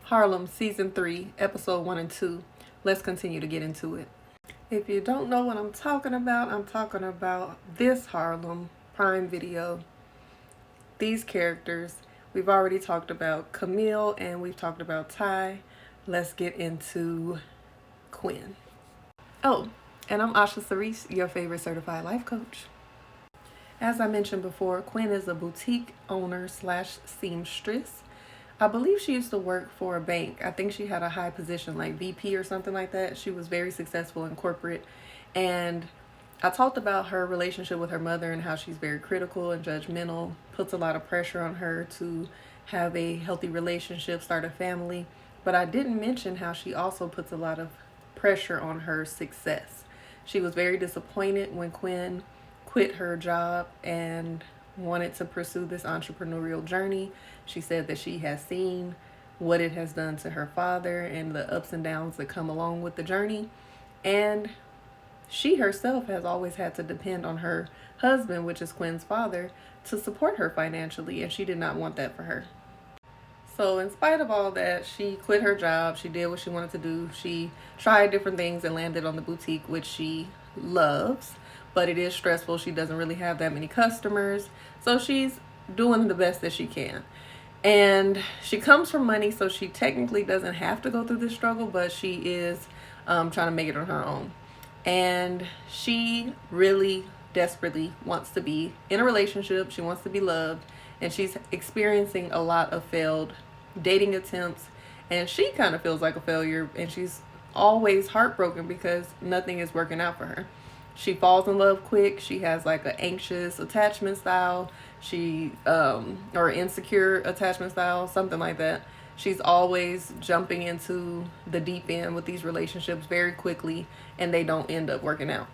Harlem Season 3, Episode 1 and 2. Let's continue to get into it. If you don't know what I'm talking about this Harlem Prime Video. These characters, we've already talked about Camille and we've talked about Ty. Let's get into Quinn. Oh, and I'm Asha Cerise, your favorite certified life coach. As I mentioned before, Quinn is a boutique owner / seamstress. I believe she used to work for a bank. I think she had a high position like VP or something like that. She was very successful in corporate. And I talked about her relationship with her mother and how she's very critical and judgmental, puts a lot of pressure on her to have a healthy relationship, start a family. But I didn't mention how she also puts a lot of pressure on her success. She was very disappointed when Quinn quit her job and wanted to pursue this entrepreneurial journey. She said that she has seen what it has done to her father and the ups and downs that come along with the journey. And she herself has always had to depend on her husband, which is Quinn's father, to support her financially, and she did not want that for her. So in spite of all that, she quit her job. She did what she wanted to do. She tried different things and landed on the boutique, which she loves, but it is stressful. She doesn't really have that many customers. So she's doing the best that she can. And she comes from money, so she technically doesn't have to go through this struggle, but she is trying to make it on her own. And she really desperately wants to be in a relationship. She wants to be loved, and she's experiencing a lot of failed dating attempts, and she kind of feels like a failure, and she's always heartbroken because nothing is working out for her. She falls in love quick. She has like an anxious attachment style. Or insecure attachment style, something like that. She's always jumping into the deep end with these relationships very quickly, and they don't end up working out.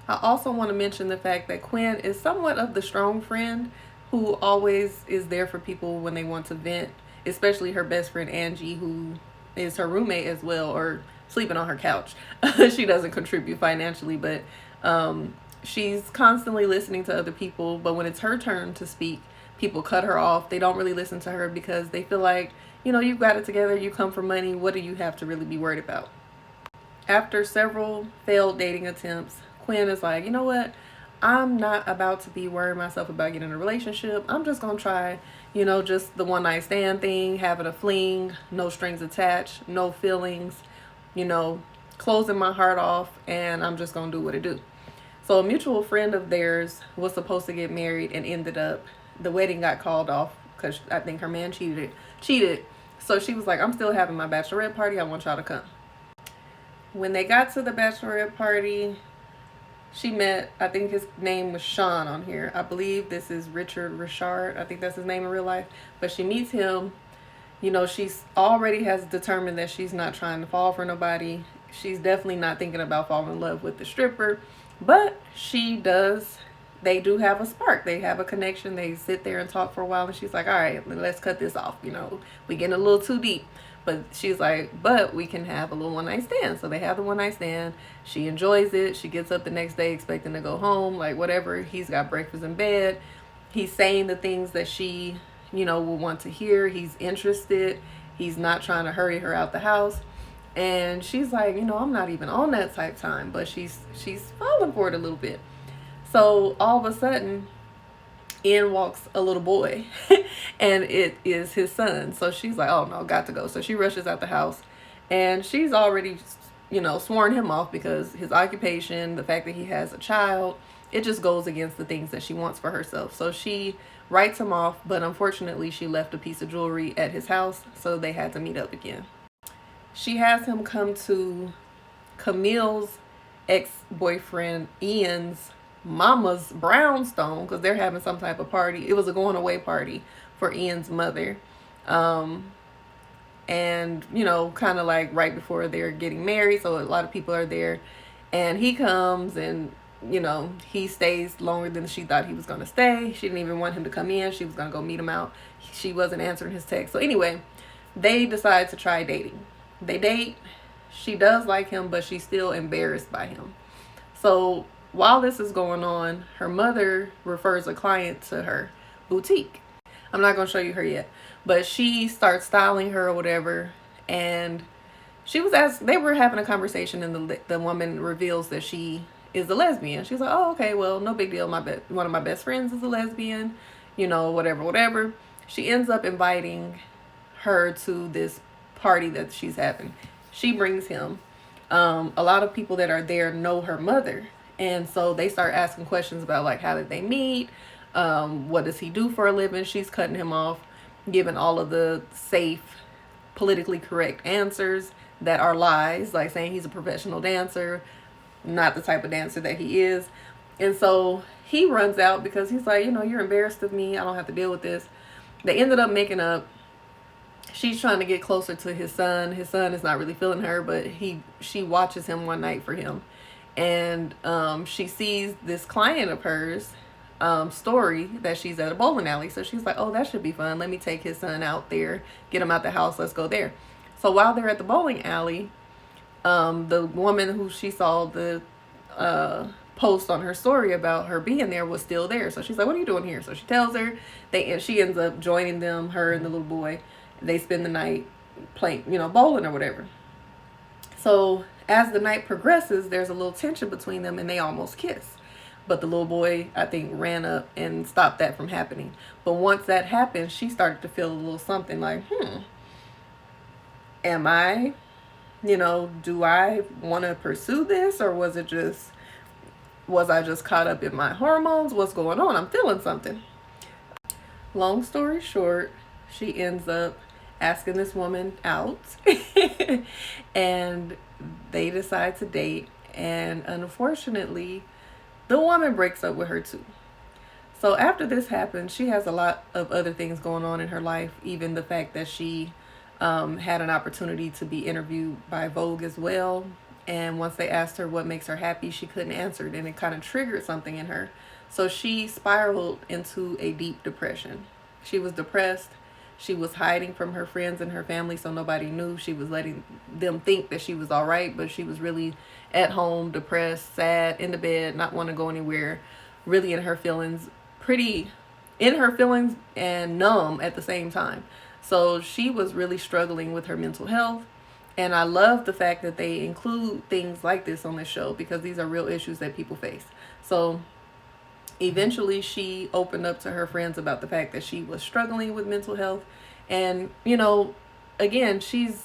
I also want to mention the fact that Quinn is somewhat of the strong friend who always is there for people when they want to vent, especially her best friend Angie, who is her roommate as well, or sleeping on her couch. She doesn't contribute financially, but she's constantly listening to other people. But when it's her turn to speak, people cut her off. They don't really listen to her because they feel like, you've got it together, you come from money, what do you have to really be worried about? After several failed dating attempts, Quinn is like, you know what? I'm not about to be worrying myself about getting in a relationship. I'm just going to try, just the one night stand thing, having a fling, no strings attached, no feelings, closing my heart off, and I'm just going to do what it do. So a mutual friend of theirs was supposed to get married and ended up, the wedding got called off because I think her man cheated. So she was like, I'm still having my bachelorette party. I want y'all to come. When they got to the bachelorette party, she met, I think his name was Sean on here. I believe this is Richard. I think that's his name in real life. But she meets him. She's already has determined that she's not trying to fall for nobody. She's definitely not thinking about falling in love with the stripper. But they do have a spark. They have a connection. They sit there and talk for a while. And she's like, all right, let's cut this off. We getting a little too deep. But she's like, but we can have a little one night stand. So they have the one night stand. She enjoys it. She gets up the next day expecting to go home. Like whatever. He's got breakfast in bed. He's saying the things that she, will want to hear. He's interested. He's not trying to hurry her out the house. And she's like, I'm not even on that type time. But she's falling for it a little bit. So all of a sudden, in walks a little boy, and it is his son. So she's like, oh no, got to go. So she rushes out the house, and she's already, sworn him off because his occupation, the fact that he has a child, it just goes against the things that she wants for herself. So she writes him off, but unfortunately she left a piece of jewelry at his house, so they had to meet up again. She has him come to Camille's ex-boyfriend Ian's mama's brownstone because they're having some type of party. It was a going away party for Ian's mother, and kind of like right before they're getting married, so a lot of people are there. And he comes, and he stays longer than she thought he was going to stay. She didn't even want him to come in. She was going to go meet him out. She wasn't answering his text. So anyway, they decide to try dating. They date. She does like him, but she's still embarrassed by him. So while this is going on, her mother refers a client to her boutique. I'm not gonna show you her yet, but she starts styling her or whatever, and she was asked. They were having a conversation, and the woman reveals that she is a lesbian. She's like, "Oh, okay, well, no big deal. One of my best friends is a lesbian, whatever, whatever." She ends up inviting her to this party that she's having. She brings him. A lot of people that are there know her mother, and so they start asking questions about like how did they meet, what does he do for a living. She's cutting him off, giving all of the safe, politically correct answers that are lies, like saying he's a professional dancer, not the type of dancer that he is. And so he runs out because he's like, you're embarrassed of me. I don't have to deal with this. They ended up making up. She's trying to get closer to his son. His son is not really feeling her, but she watches him one night for him. And she sees this client of hers story that she's at a bowling alley. So she's like, oh, that should be fun. Let me take his son out there, get him out the house. Let's go there. So while they're at the bowling alley, the woman who she saw the post on her story about her being there was still there. So she's like, what are you doing here? So she tells her. She ends up joining them, her and the little boy. They spend the night playing, bowling or whatever. So as the night progresses, there's a little tension between them and they almost kiss. But the little boy, I think, ran up and stopped that from happening. But once that happened, she started to feel a little something like, am I, do I want to pursue this? Or was I just caught up in my hormones? What's going on? I'm feeling something. Long story short, she ends up asking this woman out and they decide to date, and unfortunately the woman breaks up with her too. So after this happens, she has a lot of other things going on in her life, even the fact that she had an opportunity to be interviewed by Vogue as well, and once they asked her what makes her happy, she couldn't answer it, and it kind of triggered something in her. So she spiraled into a deep depression. She was depressed. She was hiding from her friends and her family so nobody knew. She was letting them think that she was all right, but she was really at home, depressed, sad, in the bed, not want to go anywhere, really in her feelings, and numb at the same time. So she was really struggling with her mental health. And I love the fact that they include things like this on this show because these are real issues that people face. So eventually she opened up to her friends about the fact that she was struggling with mental health. And, again, she's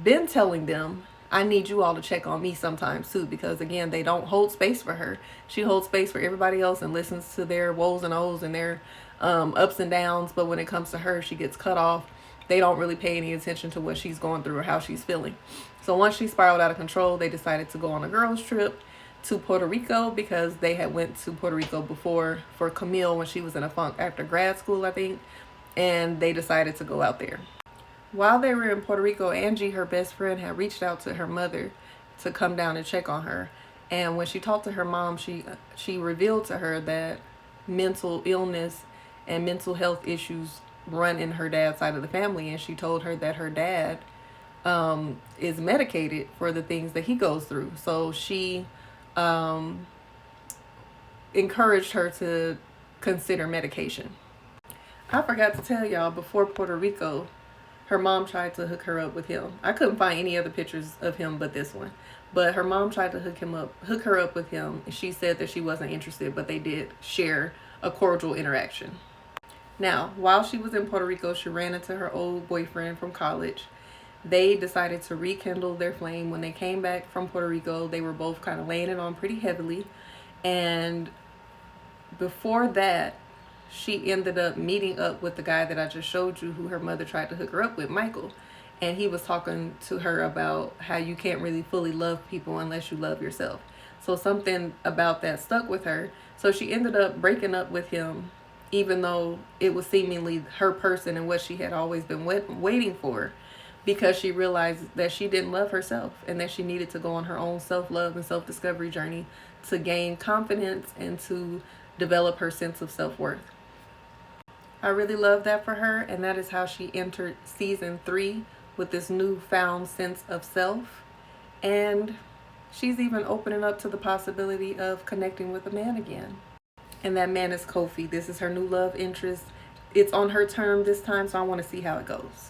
been telling them, I need you all to check on me sometimes too, because again, they don't hold space for her. She holds space for everybody else and listens to their woes and ohs and their ups and downs. But when it comes to her, she gets cut off. They don't really pay any attention to what she's going through or how she's feeling. So once she spiraled out of control, they decided to go on a girls trip to Puerto Rico because they had went to Puerto Rico before for Camille when she was in a funk after grad school, I think, and they decided to go out there. While they were in Puerto Rico, Angie, her best friend, had reached out to her mother to come down and check on her. And when she talked to her mom, she revealed to her that mental illness and mental health issues run in her dad's side of the family, and she told her that her dad is medicated for the things that he goes through. So she encouraged her to consider medication. I forgot to tell y'all, before Puerto Rico, her mom tried to hook her up with him. I couldn't find any other pictures of him but this one. But her mom tried to hook her up with him. She said that she wasn't interested, but they did share a cordial interaction. Now, while she was in Puerto Rico, she ran into her old boyfriend from college. They decided to rekindle their flame. When they came back from Puerto Rico, they were both kind of laying it on pretty heavily. And before that, she ended up meeting up with the guy that I just showed you, who her mother tried to hook her up with, Michael. And he was talking to her about how you can't really fully love people unless you love yourself. So something about that stuck with her. So she ended up breaking up with him, even though it was seemingly her person and what she had always been waiting for, because she realized that she didn't love herself and that she needed to go on her own self-love and self-discovery journey to gain confidence and to develop her sense of self-worth. I really love that for her, and that is how she entered season 3 with this newfound sense of self. And she's even opening up to the possibility of connecting with a man again. And that man is Kofi. This is her new love interest. it's on her term this time, so I want to see how it goes.